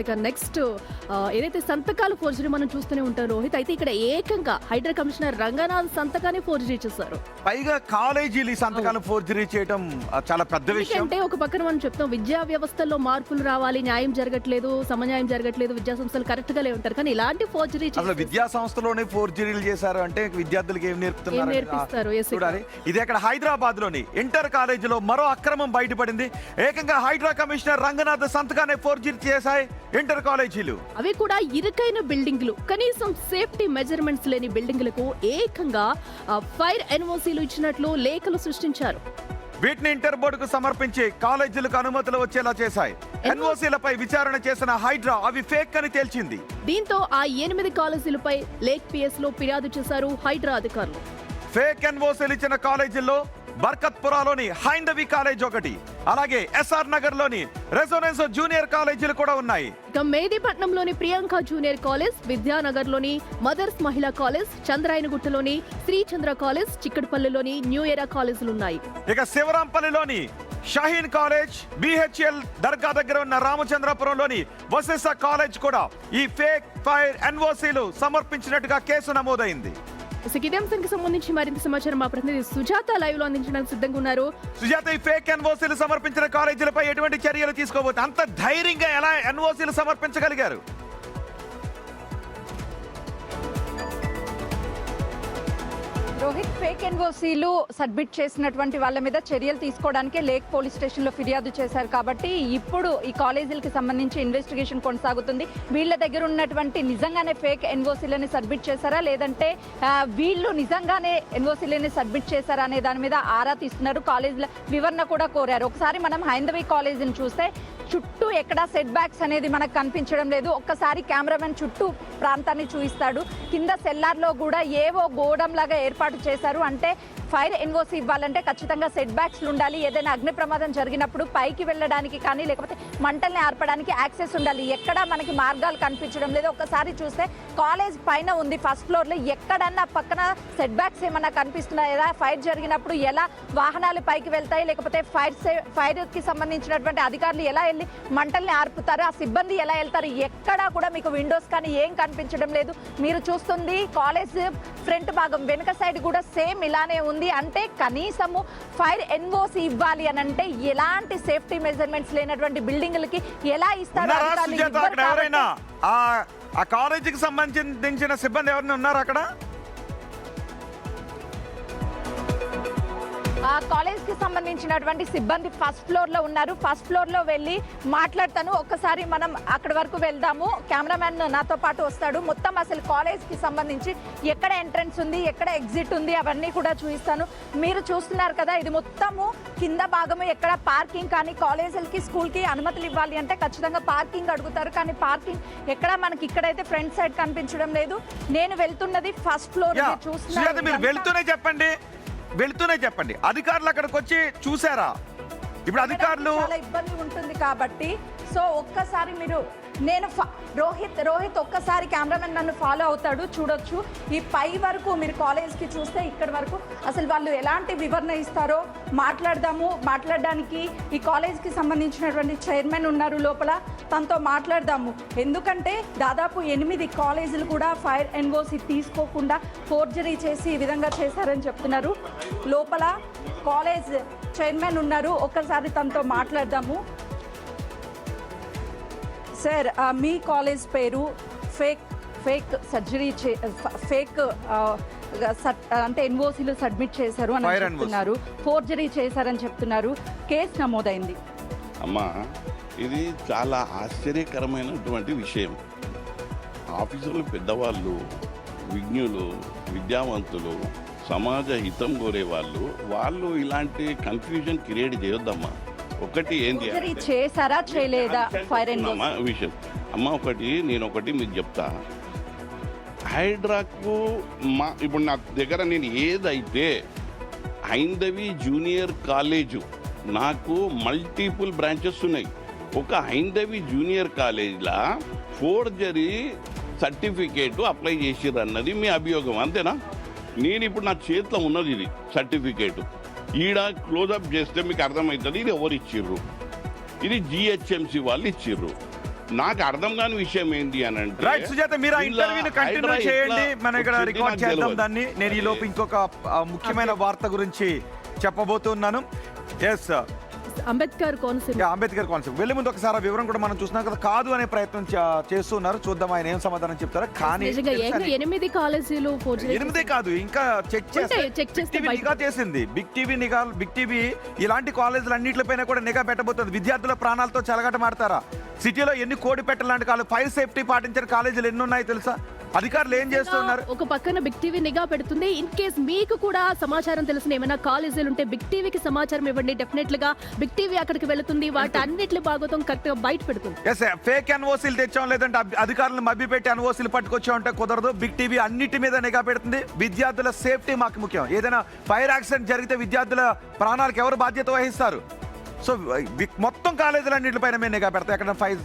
ఇక నెక్స్ట్ ఏదైతే సంతకాలు ఫోర్జరీ మనం చూస్తూనే ఉంటాం రోహిత్. అయితే ఇక్కడ ఏకంగా హైడ్రా కమిషనర్ రంగనాథ్ సంతకాన్ని ఫోర్జరీ చేశారు. పైగా కాలేజీలు ఈ సంతకాలు ఫోర్జరీ చేయడం చాలా పెద్ద విషయం. అంటే ఒక పక్కన మనం చెప్తాం విద్యా వ్యవస్థలో మార్పులు రావాలి, న్యాయం జరగట్లేదు, సమన్యాయం జరగట్లేదు, విద్యా సంస్థలు కరెక్ట్ గా ఉంటారు. కానీ ఇలాంటి ఫోర్జరీ అసలు విద్యా సంస్థలోనే ఫోర్జరీలు చేశారు అంటే విద్యార్థులకు ఏం నేర్పుతున్నారు చూడాలి. ఇది అక్కడ హైదరాబాద్ లోని ఇంటర్ కాలేజీలో మరో అక్రమం బయటపడింది. ఏకంగా హైడ్రా కమిషనర్ రంగనాథ్ సంతకాన్ని ఫోర్జరీ చేశాయి ఇంటర్ కాలేజీలు. అవి కూడా ఇరుకైన బిల్డింగ్లు, కనీసం సేఫ్టీ మెజర్మెంట్స్ లేని బిల్డింగ్లకు ఏకంగా ఫైర్ ఎన్ఓసీలు ఇచ్చినట్లు లేఖలు సృష్టించారు. వీటిని ఇంటర్ బోర్డుకు సమర్పించి కాలేజీలకు అనుమతులు వచ్చేలా చేశాయి. ఎన్ఓసీలపై విచారణ చేసిన హైడ్రా అవి ఫేక్ అని తేల్చింది. దీంతో ఆ 8 కాలేజీలపై లేక్ పిఎస్ లో ఫిర్యాదు చేశారు హైడ్రా అధికారులు. ఫేక్ ఎన్ఓసీలు ఇచ్చిన కాలేజీల్లో బర్కత్పురాలోని హైందవి కాలేజ్ ఒకటి, అలాగే ఎస్ఆర్ నగర్ లోని రెసోనెన్స్ జూనియర్ కాలేజీలు కూడా ఉన్నాయి. ఇక మేదీపట్నంలోని ప్రియాంక జూనియర్ కాలేజ్, విద్యానగర్ లోని మదర్స్ మహిళా కాలేజ్, చంద్రాయనగుట్టలోని శ్రీచంద్ర కాలేజ్, చిక్కడపల్లిలోని న్యూ ఎరా కాలేజీలు ఉన్నాయి. ఇక శివరాంపల్లిలోని షహీన్ కాలేజ్, బిహెచ్ఎల్ దర్గా దగ్గర ఉన్న రామచంద్రపురంలోని వసిస్సా కాలేజ్ కూడా ఈ ఫేక్ ఫైర్ ఎన్ఓసీలు సమర్పించినట్టుగా కేసు నమోదైంది. ఇదే అంశానికి సంబంధించి మరింత సమాచారం మా ప్రతినిధి సుజాత లైవ్ లో అందించడానికి సిద్ధంగా ఉన్నారు. సుజాత, ఈ ఫేక్ ఎన్ఓసీలు సమర్పించిన కాలేజీలపై ఎటువంటి చర్యలు తీసుకోబోతుంది? అంత ధైర్యంగా ఎలా ఎన్ఓసీలు సమర్పించగలిగారు? రోహిత్, ఫేక్ ఎన్ఓసీలు సబ్మిట్ చేసినటువంటి వాళ్ళ మీద చర్యలు తీసుకోవడానికి లేక్ పోలీస్ స్టేషన్లో ఫిర్యాదు చేశారు. కాబట్టి ఇప్పుడు ఈ కాలేజీలకి సంబంధించి ఇన్వెస్టిగేషన్ కొనసాగుతుంది. వీళ్ళ దగ్గర ఉన్నటువంటి నిజంగానే ఫేక్ ఎన్ఓసీలని సబ్మిట్ చేశారా, లేదంటే వీళ్ళు నిజంగానే ఎన్ఓసీలని సబ్మిట్ చేశారా అనే దాని మీద ఆరా తీస్తున్నారు. కాలేజీల వివరణ కూడా కోరారు. ఒకసారి మనం హైందవి కాలేజీని చూస్తే చుట్టూ ఎక్కడా సెట్ బ్యాక్స్ అనేది మనకు కనిపించడం లేదు. ఒక్కసారి కెమెరామెన్ చుట్టూ ప్రాంతాన్ని చూపిస్తాడు. కింద సెల్లార్లో కూడా ఏవో గోడం లాగా ఏర్పాటు చేశారు. అంటే ఫైర్ ఎన్ఓసీ ఇవ్వాలంటే ఖచ్చితంగా సెట్ బ్యాక్స్లు ఉండాలి. ఏదైనా అగ్ని ప్రమాదం జరిగినప్పుడు పైకి వెళ్ళడానికి కానీ లేకపోతే మంటల్ని ఆర్పడానికి యాక్సెస్ ఉండాలి. ఎక్కడా మనకి మార్గాలు కనిపించడం లేదు. ఒక్కసారి చూస్తే కాలేజ్ పైన ఉంది, ఫస్ట్ ఫ్లోర్లో. ఎక్కడన్నా పక్కన సెట్ బ్యాక్స్ ఏమన్నా కనిపిస్తున్నాయా? ఫైర్ జరిగినప్పుడు ఎలా వాహనాలు పైకి వెళ్తాయి, లేకపోతే ఫైర్కి సంబంధించినటువంటి అధికారులు ఎలా వెళ్ళి మంటల్ని ఆర్పుతారు, ఆ సిబ్బంది ఎలా వెళ్తారు? ఎక్కడా కూడా మీకు విండోస్ కానీ ఏం కనిపించడం లేదు. మీరు చూస్తుంది కాలేజ్ ఫ్రంట్ భాగం, వెనుక సైడ్ కూడా సేమ్ ఇలానే ఉంది. అంటే కనీసము ఫైర్ ఎన్ఓసీ ఇవ్వాలి అని అంటే ఎలాంటి సేఫ్టీ మెజర్మెంట్స్ లేనటువంటి బిల్డింగ్లకి ఎలా ఇస్తారు? ఆ కాలేజీకి సంబంధించిన సిబ్బంది ఎవరైనా ఉన్నారు అక్కడ? ఆ కాలేజ్కి సంబంధించినటువంటి సిబ్బంది ఫస్ట్ ఫ్లోర్లో ఉన్నారు. ఫస్ట్ ఫ్లోర్లో వెళ్ళి మాట్లాడతాను. ఒక్కసారి మనం అక్కడి వరకు వెళ్దాము. కెమెరామెన్ నాతో పాటు వస్తాడు. మొత్తం అసలు కాలేజ్కి సంబంధించి ఎక్కడ ఎంట్రన్స్ ఉంది, ఎక్కడ ఎగ్జిట్ ఉంది, అవన్నీ కూడా చూపిస్తాను. మీరు చూస్తున్నారు కదా, ఇది మొత్తము కింద భాగము. ఎక్కడ పార్కింగ్ కానీ, కాలేజీలకి స్కూల్కి అనుమతులు ఇవ్వాలి అంటే ఖచ్చితంగా పార్కింగ్ అడుగుతారు. కానీ పార్కింగ్ ఎక్కడ మనకి ఇక్కడైతే ఫ్రంట్ సైడ్ కనిపించడం లేదు. నేను వెళ్తున్నది ఫస్ట్ ఫ్లోర్. వెళ్తూనే చెప్పండి. అధికారులు అక్కడికి వచ్చి చూసారా? ఇప్పుడు అధికారులు చాలా ఇబ్బంది ఉంటుంది కాబట్టి సో ఒక్కసారి మీరు రోహిత్ ఒక్కసారి కెమెరామెన్ నన్ను ఫాలో అవుతాడు, చూడొచ్చు. ఈ పై వరకు మీరు కాలేజ్కి చూస్తే ఇక్కడ వరకు అసలు వాళ్ళు ఎలాంటి వివరణ ఇస్తారో మాట్లాడడానికి ఈ కాలేజ్కి సంబంధించినటువంటి చైర్మన్ ఉన్నారు లోపల, తనతో మాట్లాడదాము. ఎందుకంటే దాదాపు 8 కాలేజీలు కూడా ఫైర్ ఎన్ఓసీ తీసుకోకుండా ఫోర్జరీ చేసి ఈ విధంగా చేశారని చెప్తున్నారు. లోపల కాలేజ్ చైర్మన్ ఉన్నారు, ఒక్కసారి తనతో మాట్లాడదాము. సార్, మీ కాలేజ్ పేరు ఫేక్ సర్జరీ ఫేక్ అంటే ఎన్ఓసీలు సబ్మిట్ చేశారు అని చెప్తున్నారు, ఫోర్జరీ చేశారని చెప్తున్నారు. కేసు నమోదైంది. అమ్మా, ఇది చాలా ఆశ్చర్యకరమైనటువంటి విషయం. ఆఫీసులు పెద్దవాళ్ళు, విజ్ఞులు, విద్యావంతులు, సమాజ హితం కోరే వాళ్ళు ఇలాంటి కన్ఫ్యూజన్ క్రియేట్ చేయొద్దమ్మా. ఒకటి ఏంటి చేశారా చేయలేదా విషయం అమ్మ, నేను ఒకటి మీకు చెప్తా. హైడ్రాకు ఇప్పుడు నా దగ్గర నేను ఏదైతే హైందవి జూనియర్ కాలేజు, నాకు మల్టిపుల్ బ్రాంచెస్ ఉన్నాయి. ఒక హైందవి జూనియర్ కాలేజ్లా ఫోర్జరీ సర్టిఫికేట్ అప్లై చేసిర్రు అన్నది మీ అభియోగం, అంతేనా? నేను ఇప్పుడు నా చేతిలో ఉన్నది ఇది సర్టిఫికేటు. ఈడ క్లోజప్ చేస్తే మీకు అర్థమవుతుంది ఇది ఎవరు ఇచ్చిర్రు. ఇది జిహెచ్ఎంసి వాళ్ళు ఇచ్చిర్రు. నాకు అర్థం కాని విషయం ఏంటి అని అంటే రైట్ సుజాత, మీరు ఆ ఇంటర్వ్యూని కంటిన్యూ చేయండి, మనం ఇక్కడ రికార్డ్ చేద్దాం దాన్ని. నేను ఈ లోపు ఇంకొక ముఖ్యమైన వార్త గురించి చెప్పబోతున్నాను. ఎస్, అంబేద్కర్ కోనసీమ. అంబేద్కర్ కాన్సెప్ట్ వెళ్ళే ముందు ఒకసారి ఆ వివరం కూడా మనం చూసినాం కదా, కాదు అనే ప్రయత్నం చేస్తున్నారు. చూద్దాం ఆయన ఏం సమాధానం చెప్తారా. కానీ నిజంగా 8 కాలేజీలు ఫోర్జరీ 8 కాదు, ఇంకా చెక్ చేస్తే నిఘా చేసింది. బిగ్ టీవీ ఇలాంటి కాలేజీలు అన్నింటిపైన కూడా నిఘా పెట్టబోతుంది. విద్యార్థుల ప్రాణాలతో చెలగటమాడతారా? సిటీలో ఎన్ని కోడి పెట్టలాంటి కాలేజ్, ఫైర్ సేఫ్టీ పాటించిన కాలేజీలు ఎన్ని ఉన్నాయి తెలుసా? అధికారులు ఏం చేస్తున్నారు? ఒక పక్కన బిగ్ టీవీ నిఘా పెడుతుంది. ఇన్ కేస్ మీకు కూడా సమాచారం తెలిసిన ఏమైనా కాలేజీలు ఉంటే బిగ్ టీవీకి సమాచారం ఇవ్వండి. డెఫినెట్ గా బిగ్ టీవీ అక్కడికి వెళుతుంది, వాటి అన్నిటి భాగోతం కరెక్ట్ గా బయట పెడుతుంది. ఎస్, ఫేక్ ఎన్ఓసీలు తెచ్చాం, లేదంటే అధికారులను మభ్యపెట్టి ఎన్ఓసీలు పట్టుకొచ్చామంటే కుదరదు. బిగ్ టీవీ అన్నిటి మీద నిఘా పెడుతుంది. విద్యార్థుల సేఫ్టీ మాకు ముఖ్యం. ఏదైనా ఫైర్ యాక్సిడెంట్ జరిగితే విద్యార్థుల ప్రాణాలకు ఎవరు బాధ్యత వహిస్తారు? సో మొత్తం కాలేజీలు అన్నింటిపైన మేము నిఘా పెడతాం. ఎక్కడ ఫైర్